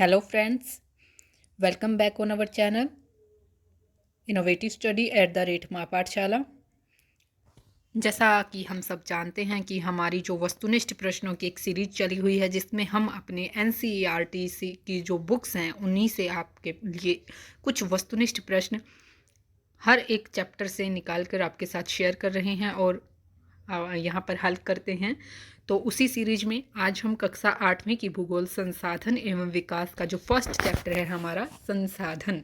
Hello friends, welcome back on our channel Innovative Study at माँ पाठशाला। जैसा कि हम सब जानते हैं कि हमारी जो वस्तुनिष्ठ प्रश्नों की एक सीरीज चली हुई है जिसमें हम अपने NCERT की जो बुक्स हैं उन्हीं से आपके लिए कुछ वस्तुनिष्ठ प्रश्न हर एक चैप्टर से निकाल कर आपके साथ शेयर कर रहे हैं और यहाँ पर हल करते हैं। तो उसी सीरीज में आज हम कक्षा 8वीं की भूगोल संसाधन एवं विकास का जो फर्स्ट चैप्टर है हमारा संसाधन,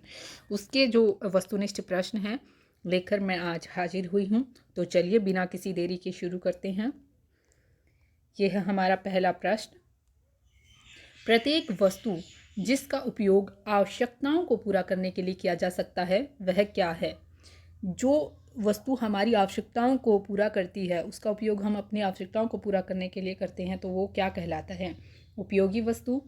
उसके जो वस्तुनिष्ठ प्रश्न हैं लेकर मैं आज हाजिर हुई हूँ। तो चलिए बिना किसी देरी के शुरू करते हैं। यह है हमारा पहला प्रश्न। प्रत्येक वस्तु जिसका उपयोग आवश्यकताओं को पूरा करने के लिए किया जा सकता है वह क्या है? जो वस्तु हमारी आवश्यकताओं को पूरा करती है उसका उपयोग हम अपनी आवश्यकताओं को पूरा करने के लिए करते हैं तो वो क्या कहलाता है? उपयोगी वस्तु,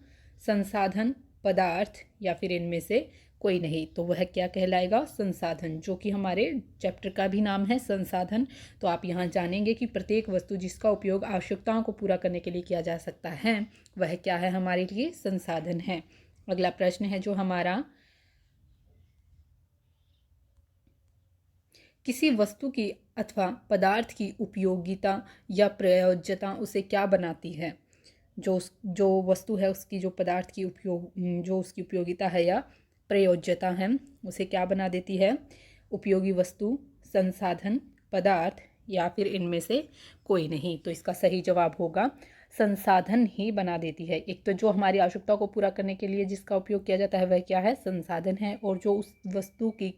संसाधन, पदार्थ या फिर इनमें से कोई नहीं। तो वह क्या कहलाएगा? संसाधन, जो कि हमारे चैप्टर का भी नाम है संसाधन। तो आप यहाँ जानेंगे कि प्रत्येक वस्तु जिसका उपयोग आवश्यकताओं को पूरा करने के लिए किया जा सकता है वह क्या है? हमारे लिए संसाधन है। अगला प्रश्न है जो हमारा, किसी वस्तु की अथवा पदार्थ की उपयोगिता या प्रयोज्यता उसे क्या बनाती है? जो वस्तु है उसकी जो पदार्थ की जो उसकी उपयोगिता है या प्रयोज्यता है उसे क्या बना देती है? उपयोगी वस्तु, संसाधन, पदार्थ या फिर इनमें से कोई नहीं। तो इसका सही जवाब होगा संसाधन ही बना देती है। एक तो जो हमारी आवश्यकता को पूरा करने के लिए जिसका उपयोग किया जाता है वह क्या है? संसाधन है। और जो उस वस्तु की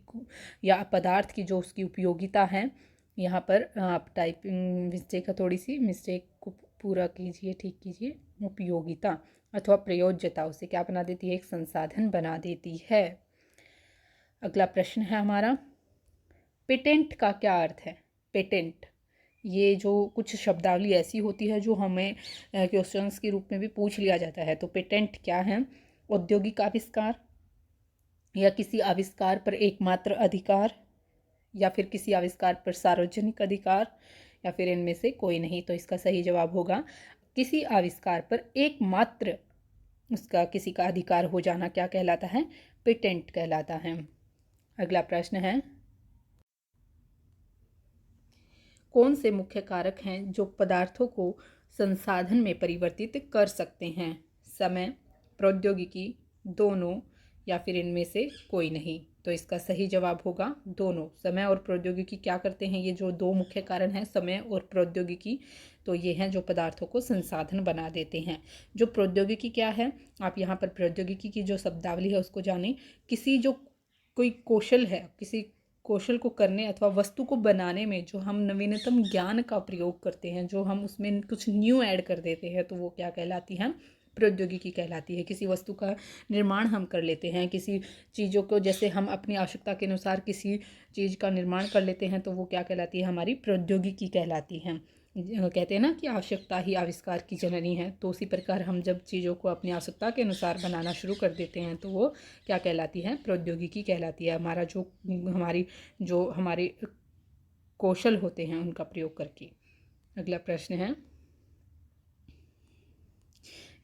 या पदार्थ की जो उसकी उपयोगिता है, यहाँ पर आप टाइपिंग मिस्टेक है, थोड़ी सी मिस्टेक को पूरा कीजिए, ठीक कीजिए। उपयोगिता अथवा प्रयोज्यता उसे क्या बना देती है? एक संसाधन बना देती है। अगला प्रश्न है हमारा, पेटेंट का क्या अर्थ है? पेटेंट, ये जो कुछ शब्दावली ऐसी होती है जो हमें क्वेश्चंस के रूप में भी पूछ लिया जाता है। तो पेटेंट क्या है? औद्योगिक आविष्कार या किसी आविष्कार पर एकमात्र अधिकार या फिर किसी आविष्कार पर सार्वजनिक अधिकार या फिर इनमें से कोई नहीं। तो इसका सही जवाब होगा किसी आविष्कार पर एकमात्र उसका किसी का अधिकार हो जाना क्या कहलाता है? पेटेंट कहलाता है। अगला प्रश्न है, कौन से मुख्य कारक हैं जो पदार्थों को संसाधन में परिवर्तित कर सकते हैं? समय, प्रौद्योगिकी, दोनों या फिर इनमें से कोई नहीं। तो इसका सही जवाब होगा दोनों। समय और प्रौद्योगिकी क्या करते हैं? ये जो दो मुख्य कारण हैं, समय और प्रौद्योगिकी, तो ये हैं जो पदार्थों को संसाधन बना देते हैं। जो प्रौद्योगिकी क्या है, आप यहाँ पर प्रौद्योगिकी की जो शब्दावली है उसको जानें। किसी जो कोई कौशल है, किसी कौशल को करने अथवा वस्तु को बनाने में जो हम नवीनतम ज्ञान का प्रयोग करते हैं, जो हम उसमें कुछ न्यू ऐड कर देते हैं, तो वो क्या कहलाती है? प्रौद्योगिकी कहलाती है। किसी वस्तु का निर्माण हम कर लेते हैं, किसी चीज़ों को जैसे हम अपनी आवश्यकता के अनुसार किसी चीज़ का निर्माण कर लेते हैं, तो वो क्या कहलाती है? हमारी प्रौद्योगिकी कहलाती है। कहते हैं ना कि आवश्यकता ही आविष्कार की जननी है। तो उसी प्रकार हम जब चीज़ों को अपनी आवश्यकता के अनुसार बनाना शुरू कर देते हैं तो वो क्या कहलाती है? प्रौद्योगिकी कहलाती है। जो हमारे कौशल होते हैं उनका प्रयोग करके। अगला प्रश्न है,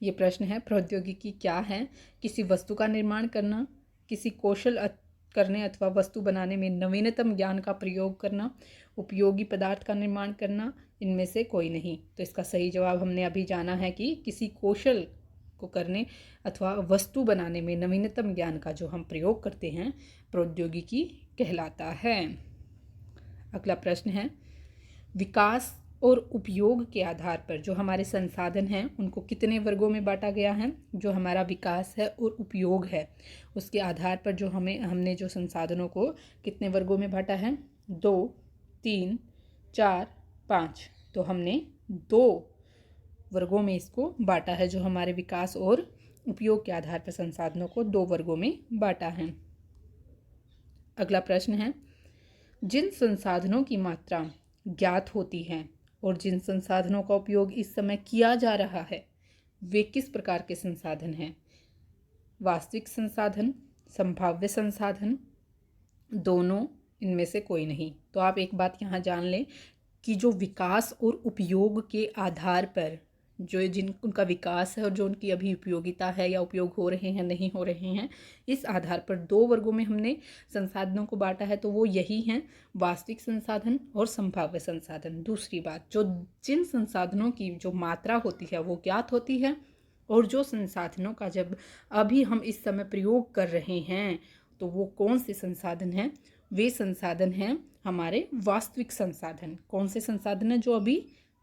ये प्रश्न है, प्रौद्योगिकी क्या है? किसी वस्तु का निर्माण करना, किसी कौशल करने अथवा वस्तु बनाने में नवीनतम ज्ञान का प्रयोग करना, उपयोगी पदार्थ का निर्माण करना, इनमें से कोई नहीं। तो इसका सही जवाब हमने अभी जाना है कि किसी कौशल को करने अथवा वस्तु बनाने में नवीनतम ज्ञान का जो हम प्रयोग करते हैं प्रौद्योगिकी कहलाता है। अगला प्रश्न है, विकास और उपयोग के आधार पर जो हमारे संसाधन हैं उनको कितने वर्गों में बांटा गया है? जो हमारा विकास है और उपयोग है उसके आधार पर जो हमने जो संसाधनों को कितने वर्गों में बांटा है? 2, 3, 4, 5। तो हमने 2 वर्गों में इसको बांटा है। जो हमारे विकास और उपयोग के आधार पर संसाधनों को 2 वर्गों में बांटा है। अगला प्रश्न है, जिन संसाधनों की मात्रा ज्ञात होती है और जिन संसाधनों का उपयोग इस समय किया जा रहा है वे किस प्रकार के संसाधन हैं? वास्तविक संसाधन, संभाव्य संसाधन, दोनों, इनमें से कोई नहीं। तो आप एक बात यहाँ जान लें कि जो विकास और उपयोग के आधार पर जो जिन उनका विकास है और जो उनकी अभी उपयोगिता है या उपयोग हो रहे हैं नहीं हो रहे हैं, इस आधार पर 2 वर्गों में हमने संसाधनों को बांटा है। तो वो यही हैं, वास्तविक संसाधन और संभाव्य संसाधन। दूसरी बात, जो जिन संसाधनों की जो मात्रा होती है वो ज्ञात होती है, और जो संसाधनों का जब अभी हम इस समय प्रयोग कर रहे हैं तो वो कौन से संसाधन हैं? वे संसाधन हैं हमारे वास्तविक संसाधन। कौन से संसाधन हैं? जो अभी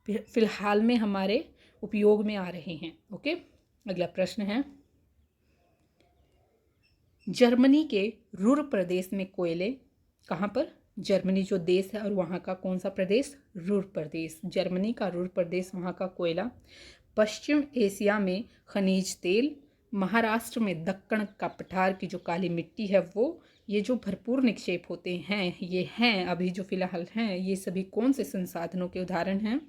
फिलहाल में हमारे उपयोग में आ रहे हैं। ओके, अगला प्रश्न है, जर्मनी के रुhr प्रदेश में कोयले, कहाँ पर? जर्मनी जो देश है और वहाँ का कौन सा प्रदेश? रुhr प्रदेश। जर्मनी का रुhr प्रदेश, वहाँ का कोयला। पश्चिम एशिया में खनिज तेल, महाराष्ट्र में दक्कन का पठार की जो काली मिट्टी है वो, ये जो भरपूर निक्षेप होते हैं ये हैं अभी जो फिलहाल हैं, ये सभी कौन से संसाधनों के उदाहरण हैं?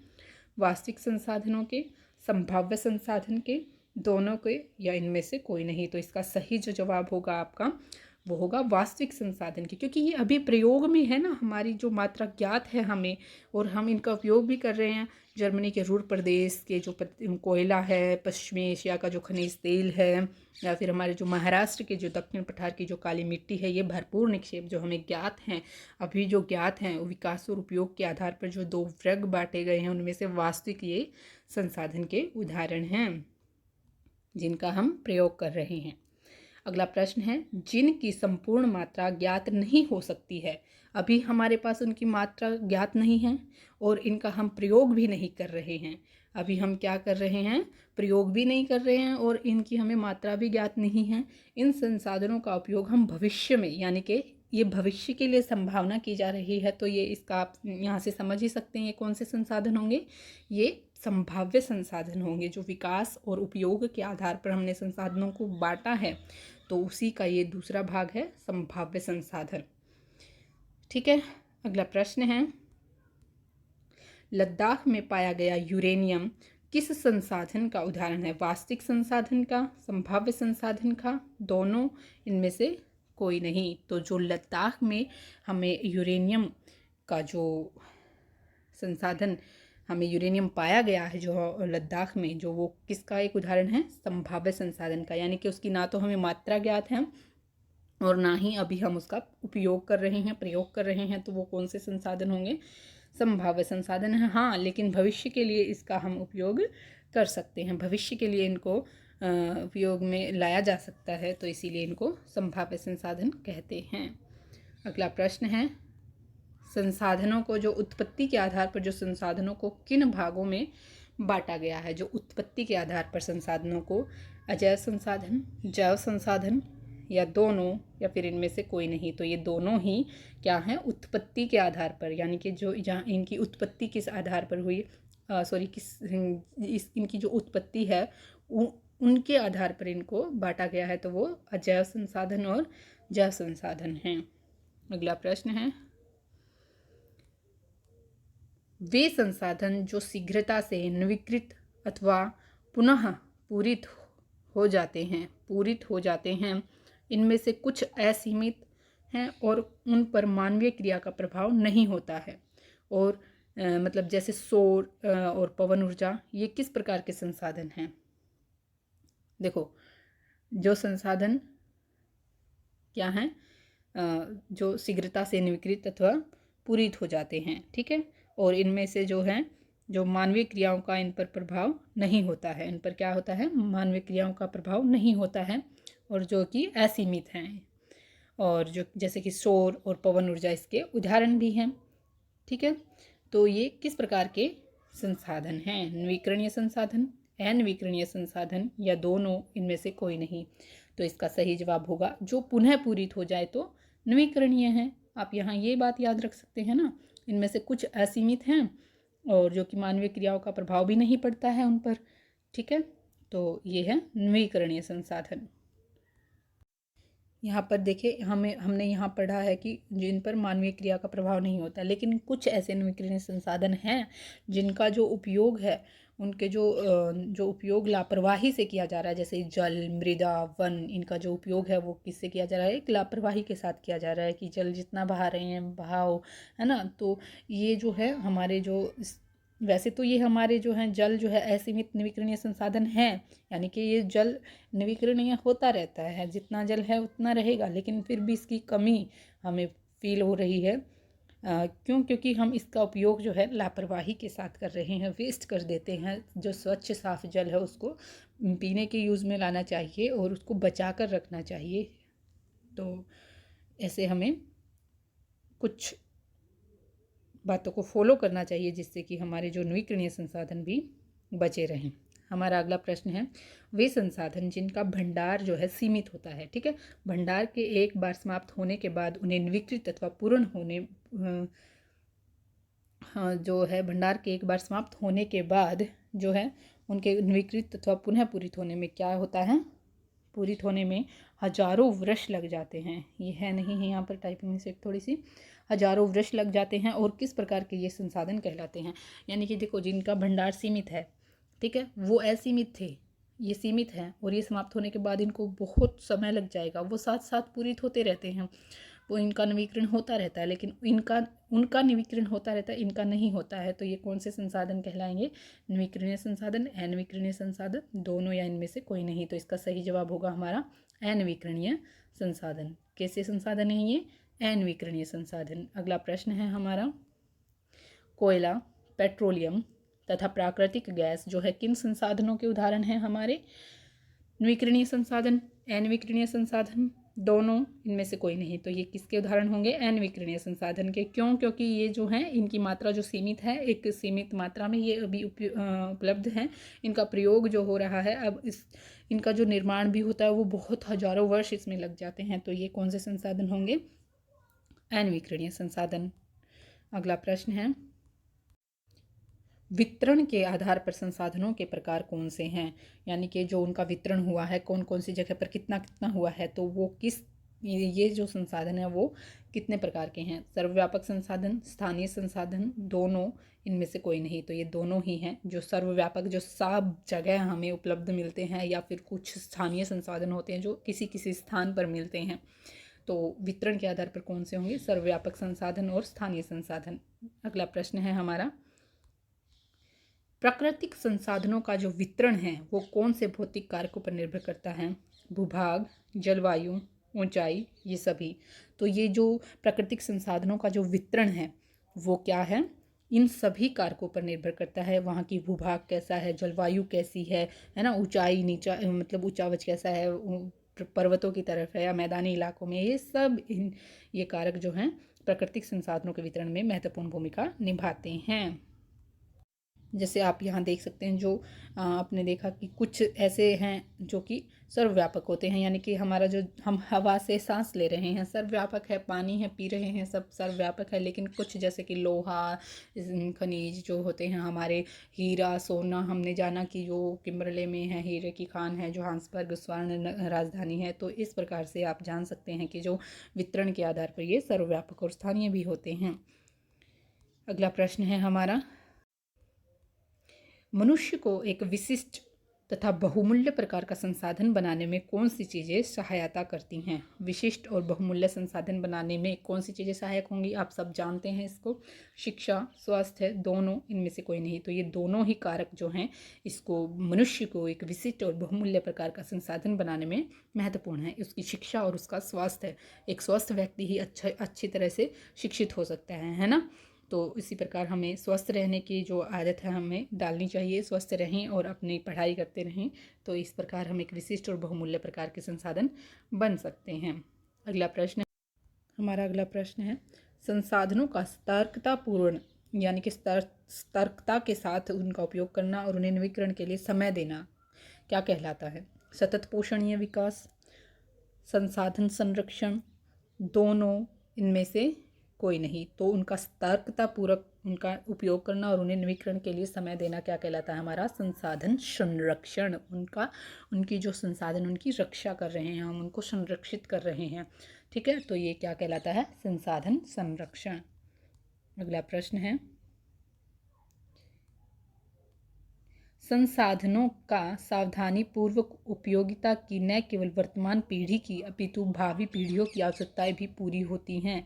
वास्तविक संसाधनों के, संभाव्य संसाधन के, दोनों के, या इनमें से कोई नहीं। तो इसका सही जो जवाब होगा आपका वो होगा वास्तविक संसाधन की, क्योंकि ये अभी प्रयोग में है ना, हमारी जो मात्रा ज्ञात है हमें और हम इनका उपयोग भी कर रहे हैं। जर्मनी के रुhr प्रदेश के जो कोयला है, पश्चिमी एशिया का जो खनिज तेल है, या फिर हमारे जो महाराष्ट्र के जो दक्षिण पठार की जो काली मिट्टी है, ये भरपूर निक्षेप जो हमें ज्ञात हैं, अभी जो ज्ञात हैं, विकास और उपयोग के आधार पर जो 2 वर्ग बांटे गए हैं उनमें से वास्तविक ये संसाधन के उदाहरण हैं जिनका हम प्रयोग कर रहे हैं। अगला प्रश्न है, जिनकी संपूर्ण मात्रा ज्ञात नहीं हो सकती है। अभी हमारे पास उनकी मात्रा ज्ञात नहीं है और इनका हम प्रयोग भी नहीं कर रहे हैं। अभी हम क्या कर रहे हैं? प्रयोग भी नहीं कर रहे हैं और इनकी हमें मात्रा भी ज्ञात नहीं है। इन संसाधनों का उपयोग हम भविष्य में, यानी कि ये भविष्य के लिए संभावना की जा रही है, तो ये इसका आप यहाँ से समझ ही सकते हैं ये कौन से संसाधन होंगे? ये संभाव्य संसाधन होंगे। जो विकास और उपयोग के आधार पर हमने संसाधनों को बांटा है तो उसी का ये दूसरा भाग है, संभाव्य संसाधन। ठीक है, अगला प्रश्न है, लद्दाख में पाया गया यूरेनियम किस संसाधन का उदाहरण है? वास्तविक संसाधन का, संभाव्य संसाधन का, दोनों, इनमें से कोई नहीं। तो जो लद्दाख में हमें यूरेनियम का जो संसाधन, हमें यूरेनियम पाया गया है जो लद्दाख में, जो वो किसका एक उदाहरण है? संभाव्य संसाधन का। यानी कि उसकी ना तो हमें मात्रा ज्ञात है और ना ही अभी हम उसका उपयोग कर रहे हैं, प्रयोग कर रहे हैं। तो वो कौन से संसाधन होंगे? संभाव्य संसाधन है। हाँ, लेकिन भविष्य के लिए इसका हम उपयोग कर सकते हैं, भविष्य के लिए इनको उपयोग में लाया जा सकता है, तो इसीलिए इनको संभाव्य संसाधन कहते हैं। अगला प्रश्न है, संसाधनों को जो उत्पत्ति के आधार पर जो संसाधनों को किन भागों में बांटा गया है? जो उत्पत्ति के आधार पर संसाधनों को, अजैव संसाधन, जैव संसाधन, या दोनों, या फिर इनमें से कोई नहीं। तो ये दोनों ही क्या हैं? उत्पत्ति के आधार पर, यानी कि जो जहाँ इनकी उत्पत्ति किस आधार पर हुई, इनकी जो उत्पत्ति है उनके आधार पर इनको बांटा गया है। तो वो अजैव संसाधन और जैव संसाधन हैं। अगला प्रश्न है, वे संसाधन जो शीघ्रता से नवीकृत अथवा पुनः पूरित हो जाते हैं, इनमें से कुछ असीमित हैं और उन पर मानवीय क्रिया का प्रभाव नहीं होता है। और मतलब जैसे सौर और पवन ऊर्जा, ये किस प्रकार के संसाधन हैं? देखो, जो संसाधन क्या हैं? जो शीघ्रता से नवीकृत अथवा पूरित हो जाते हैं, ठीक है, और इनमें से जो है, जो मानवीय क्रियाओं का इन पर प्रभाव नहीं होता है, इन पर क्या होता है? मानवीय क्रियाओं का प्रभाव नहीं होता है, और जो कि असीमित हैं, और जो जैसे कि सौर और पवन ऊर्जा इसके उदाहरण भी हैं। ठीक है, तो ये किस प्रकार के संसाधन हैं? नवीकरणीय संसाधन, अनवीकरणीय संसाधन, या दोनों, इनमें से कोई नहीं। तो इसका सही जवाब होगा जो पुनः पूरित हो जाए तो नवीकरणीय है। आप यहाँ ये बात याद रख सकते हैं ना, इनमें से कुछ असीमित हैं और जो कि मानवीय क्रियाओं का प्रभाव भी नहीं पड़ता है उन पर। ठीक है, तो ये है नवीकरणीय संसाधन। यहाँ पर देखिए, हमने यहाँ पढ़ा है कि जिन पर मानवीय क्रिया का प्रभाव नहीं होता, लेकिन कुछ ऐसे नवीकरणीय संसाधन हैं जिनका जो उपयोग है, उनके जो उपयोग लापरवाही से किया जा रहा है, जैसे जल, मृदा, वन, इनका जो उपयोग है वो किससे किया जा रहा है? एक लापरवाही के साथ किया जा रहा है कि जल जितना बहा रहे हैं बहाओ, है ना। तो ये जो है हमारे जो वैसे तो ये हमारे जो हैं जल जो है असीमित नवीकरणीय संसाधन हैं, यानी कि ये जल नवीकरणीय होता रहता है, जितना जल है उतना रहेगा, लेकिन फिर भी इसकी कमी हमें फील हो रही है। क्यों? क्योंकि हम इसका उपयोग जो है लापरवाही के साथ कर रहे हैं, वेस्ट कर देते हैं। जो स्वच्छ साफ जल है उसको पीने के यूज़ में लाना चाहिए और उसको बचा कर रखना चाहिए। तो ऐसे हमें कुछ बातों को फॉलो करना चाहिए जिससे कि हमारे जो नवीकरणीय संसाधन भी बचे रहें। हमारा अगला प्रश्न है, वे संसाधन जिनका भंडार जो है सीमित होता है, ठीक है, भंडार के एक बार समाप्त होने के बाद उन्हें नवीकृत अथवा पूर्ण होने जो है भंडार के एक बार समाप्त होने के बाद जो है उनके नवीकृत अथवा पुनः पूरित होने में क्या होता है, पूरित होने में हजारों वर्ष लग जाते हैं। ये है नहीं है यहाँ पर टाइपिंग मिस्टेक थोड़ी सी, हजारों वर्ष लग जाते हैं। और किस प्रकार के ये संसाधन कहलाते हैं, यानी कि देखो जिनका भंडार सीमित है, ठीक है, वो असीमित थे, ये सीमित हैं और ये समाप्त होने के बाद इनको बहुत समय लग जाएगा, वो साथ साथ पूरित होते रहते हैं, वो इनका नवीकरण होता रहता है, लेकिन उनका नवीकरण होता रहता है, इनका नहीं होता है। तो ये कौन से संसाधन कहलाएंगे, नवीकरणीय संसाधन, अनवीकरणीय संसाधन, दोनों या इनमें से कोई नहीं। तो इसका सही जवाब होगा हमारा अनवीकरणीय संसाधन। कैसे संसाधन है ये, अनवीकरणीय संसाधन। अगला प्रश्न है हमारा, कोयला, पेट्रोलियम तथा प्राकृतिक गैस जो है किन संसाधनों के उदाहरण हैं हमारे, नवीकरणीय संसाधन, अनवीकरणीय संसाधन, दोनों, इनमें से कोई नहीं। तो ये किसके उदाहरण होंगे, अनवीकरणीय संसाधन के। क्यों? क्योंकि ये जो हैं इनकी मात्रा जो सीमित है, एक सीमित मात्रा में ये अभी उपलब्ध हैं, इनका प्रयोग जो हो रहा है, अब इनका जो निर्माण भी होता है वो बहुत हजारों वर्ष इसमें लग जाते हैं। तो ये कौन से संसाधन होंगे, अनवीकरणीय संसाधन। अगला प्रश्न है, वितरण के आधार पर संसाधनों के प्रकार कौन से हैं, यानी कि जो उनका वितरण हुआ है कौन कौन सी जगह पर कितना कितना हुआ है, तो वो किस, ये जो संसाधन है वो कितने प्रकार के हैं, सर्वव्यापक संसाधन, स्थानीय संसाधन, दोनों, इनमें से कोई नहीं। तो ये दोनों ही हैं। जो सर्वव्यापक जो सब जगह हमें उपलब्ध मिलते हैं, या फिर कुछ स्थानीय संसाधन होते हैं जो किसी किसी स्थान पर मिलते हैं। तो वितरण के आधार पर कौन से होंगे, सर्वव्यापक संसाधन और स्थानीय संसाधन। अगला प्रश्न है हमारा, प्राकृतिक संसाधनों का जो वितरण है वो कौन से भौतिक कारकों पर निर्भर करता है, भूभाग, जलवायु, ऊंचाई, ये सभी। तो ये जो प्राकृतिक संसाधनों का जो वितरण है वो क्या है, इन सभी कारकों पर निर्भर करता है। वहाँ की भूभाग कैसा है, जलवायु कैसी है ना, ऊंचाई नीचा मतलब ऊंचावच कैसा है, पर्वतों की तरफ है या मैदानी इलाकों में, ये सब ये कारक जो हैं प्राकृतिक संसाधनों के वितरण में महत्वपूर्ण भूमिका निभाते हैं। जैसे आप यहाँ देख सकते हैं, जो आपने देखा कि कुछ ऐसे हैं जो कि सर्वव्यापक होते हैं, यानी कि हमारा जो हम हवा से सांस ले रहे हैं सर्वव्यापक है, पानी है पी रहे हैं सब सर्वव्यापक है, लेकिन कुछ जैसे कि लोहा, खनिज जो होते हैं हमारे, हीरा, सोना, हमने जाना कि जो किम्बरले में है हीरे की खान है, जोहान्सबर्ग स्वर्ण राजधानी है। तो इस प्रकार से आप जान सकते हैं कि जो वितरण के आधार पर ये सर्वव्यापक और स्थानीय भी होते हैं। अगला प्रश्न है हमारा, मनुष्य को एक विशिष्ट तथा बहुमूल्य प्रकार का संसाधन बनाने में कौन सी चीज़ें सहायता करती हैं, विशिष्ट और बहुमूल्य संसाधन बनाने में कौन सी चीज़ें सहायक होंगी, आप सब जानते हैं इसको, शिक्षा, स्वास्थ्य, दोनों, इनमें से कोई नहीं। तो ये दोनों ही कारक जो हैं इसको, मनुष्य को एक विशिष्ट और बहुमूल्य प्रकार का संसाधन बनाने में महत्वपूर्ण है, उसकी शिक्षा और उसका स्वास्थ्य। एक स्वस्थ व्यक्ति ही अच्छी तरह से शिक्षित हो सकता है ना। तो इसी प्रकार हमें स्वस्थ रहने की जो आदत है हमें डालनी चाहिए, स्वस्थ रहें और अपनी पढ़ाई करते रहें। तो इस प्रकार हम एक विशिष्ट और बहुमूल्य प्रकार के संसाधन बन सकते हैं। अगला प्रश्न, हमारा अगला प्रश्न है, संसाधनों का सतर्कतापूर्ण यानी कि सतर्कता के साथ उनका उपयोग करना और उन्हें नवीकरण के लिए समय देना क्या कहलाता है, सतत पोषणीय विकास, संसाधन संरक्षण, दोनों, इनमें से कोई नहीं। तो उनका सतर्कतापूर्वक उनका उपयोग करना और उन्हें नवीकरण के लिए समय देना क्या कहलाता है, हमारा संसाधन संरक्षण। उनकी जो संसाधन उनकी रक्षा कर रहे हैं, हम उनको संरक्षित कर रहे हैं, ठीक है, तो ये क्या कहलाता है, संसाधन संरक्षण। अगला प्रश्न है, संसाधनों का सावधानी पूर्वक उपयोगिता की न केवल वर्तमान पीढ़ी की अपितु भावी पीढ़ियों की आवश्यकताएं भी पूरी होती हैं,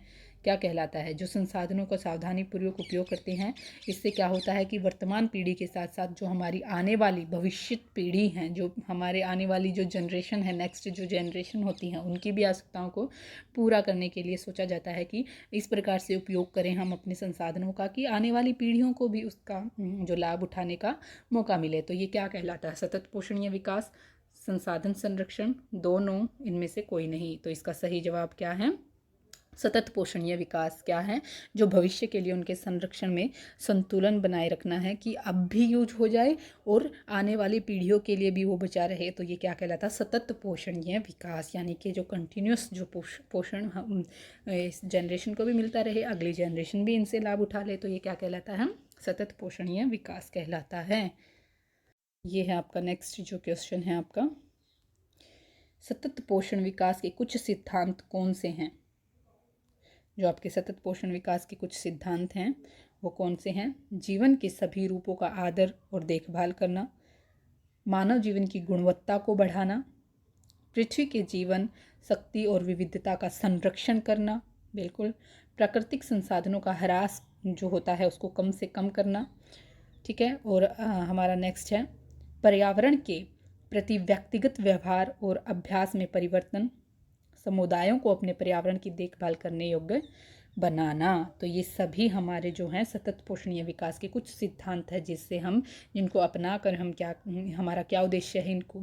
क्या कहलाता है। जो संसाधनों का सावधानीपूर्वक उपयोग करते हैं, इससे क्या होता है कि वर्तमान पीढ़ी के साथ साथ जो हमारी आने वाली भविष्य पीढ़ी हैं, जो हमारे आने वाली जो जनरेशन है, नेक्स्ट जो जनरेशन होती हैं, उनकी भी आवश्यकताओं को पूरा करने के लिए सोचा जाता है कि इस प्रकार से उपयोग करें हम अपने संसाधनों का कि आने वाली पीढ़ियों को भी उसका जो लाभ उठाने का मौका मिले। तो ये क्या कहलाता है, सतत पोषणीय विकास, संसाधन संरक्षण, दोनों, इनमें से कोई नहीं। तो इसका सही जवाब क्या है, सतत पोषणीय विकास क्या है, जो भविष्य के लिए उनके संरक्षण में संतुलन बनाए रखना है कि अब भी यूज हो जाए और आने वाली पीढ़ियों के लिए भी वो बचा रहे। तो ये क्या कहलाता है, सतत पोषणीय विकास, यानी कि जो कंटिन्यूस जो पोषण हम इस जनरेशन को भी मिलता रहे, अगली जनरेशन भी इनसे लाभ उठा ले। तो ये क्या कहलाता है, सतत पोषणीय विकास कहलाता है। ये है आपका नेक्स्ट जो क्वेश्चन है आपका, सतत पोषण विकास के कुछ सिद्धांत कौन से हैं। जो आपके सतत पोषण विकास के कुछ सिद्धांत हैं वो कौन से हैं, जीवन के सभी रूपों का आदर और देखभाल करना, मानव जीवन की गुणवत्ता को बढ़ाना, पृथ्वी के जीवन शक्ति और विविधता का संरक्षण करना, बिल्कुल, प्राकृतिक संसाधनों का ह्रास जो होता है उसको कम से कम करना, ठीक है। और हमारा नेक्स्ट है पर्यावरण के प्रति व्यक्तिगत व्यवहार और अभ्यास में परिवर्तन, समुदायों को अपने पर्यावरण की देखभाल करने योग्य बनाना। तो ये सभी हमारे जो हैं सतत पोषणीय विकास के कुछ सिद्धांत हैं, जिससे हम जिनको अपना कर हम क्या, हमारा क्या उद्देश्य है इनको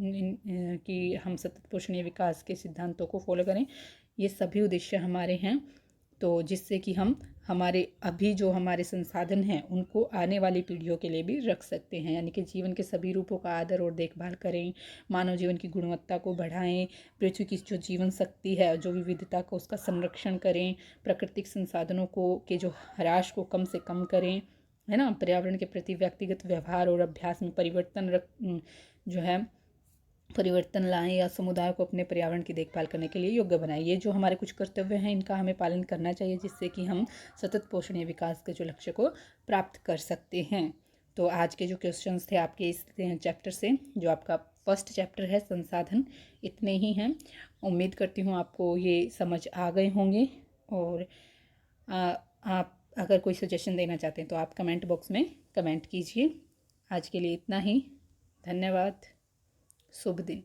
कि हम सतत पोषणीय विकास के सिद्धांतों को फॉलो करें। ये सभी उद्देश्य हमारे हैं, तो जिससे कि हम हमारे अभी जो हमारे संसाधन हैं उनको आने वाली पीढ़ियों के लिए भी रख सकते हैं। यानी कि जीवन के सभी रूपों का आदर और देखभाल करें, मानव जीवन की गुणवत्ता को बढ़ाएं, पृथ्वी की जो जीवन शक्ति है, जो विविधता को उसका संरक्षण करें, प्राकृतिक संसाधनों को के जो ह्रास को कम से कम करें, है ना, पर्यावरण के प्रति व्यक्तिगत व्यवहार और अभ्यास में जो है परिवर्तन लाएं या समुदाय को अपने पर्यावरण की देखभाल करने के लिए योग्य बनाएं। ये जो हमारे कुछ कर्तव्य हैं इनका हमें पालन करना चाहिए, जिससे कि हम सतत पोषणीय विकास के जो लक्ष्य को प्राप्त कर सकते हैं। तो आज के जो क्वेश्चंस थे आपके इस चैप्टर से, जो आपका फर्स्ट चैप्टर है संसाधन, इतने ही हैं। उम्मीद करती हूँ आपको ये समझ आ गए होंगे। और आप अगर कोई सजेशन देना चाहते हैं तो आप कमेंट बॉक्स में कमेंट कीजिए। आज के लिए इतना ही, धन्यवाद, शुभ दिन।